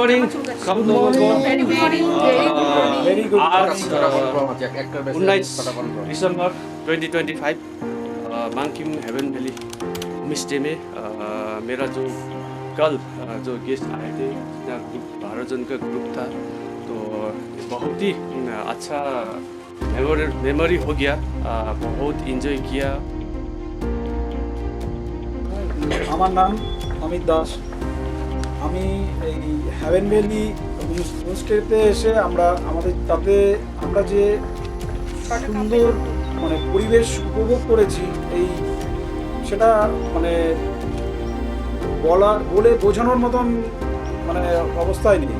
Morning सब लोगों को वेरी गुड आज 19 दिसंबर 2025 मांगकिम हेवन वैली होमस्टे में मेरा जो कल जो गेस्ट आए थे 12 जन का ग्रुप था, तो बहुत ही अच्छा मेमोरी हो गया। बहुत एंजॉय किया। আমার নাম অমিত দাস। আমি এই হেভেন ভ্যালি হোমস্টেতে এসে আমরা যে সুন্দর মানে পরিবেশ উপভোগ করেছি, সেটা মানে বলে বোঝানোর মতন মানে অবস্থায় নেই।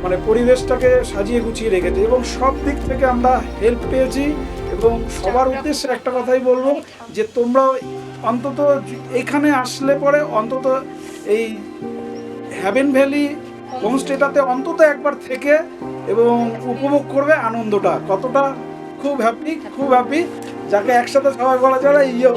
মানে পরিবেশটাকে সাজিয়ে গুছিয়ে রেখেছে এবং সব দিক থেকে আমরা হেল্প পেয়েছি। এবং সবার উদ্দেশ্যে একটা কথাই বলবো যে তোমরা অন্তত এখানে আসলে পরে অন্তত এই হেভেন ভ্যালি হোমস্টেটাতে অন্তত একবার থেকে এবং উপভোগ করবে আনন্দটা কতটা। খুব হ্যাপি যাকে একসাথে সবাই বলা যায় ইয়ো।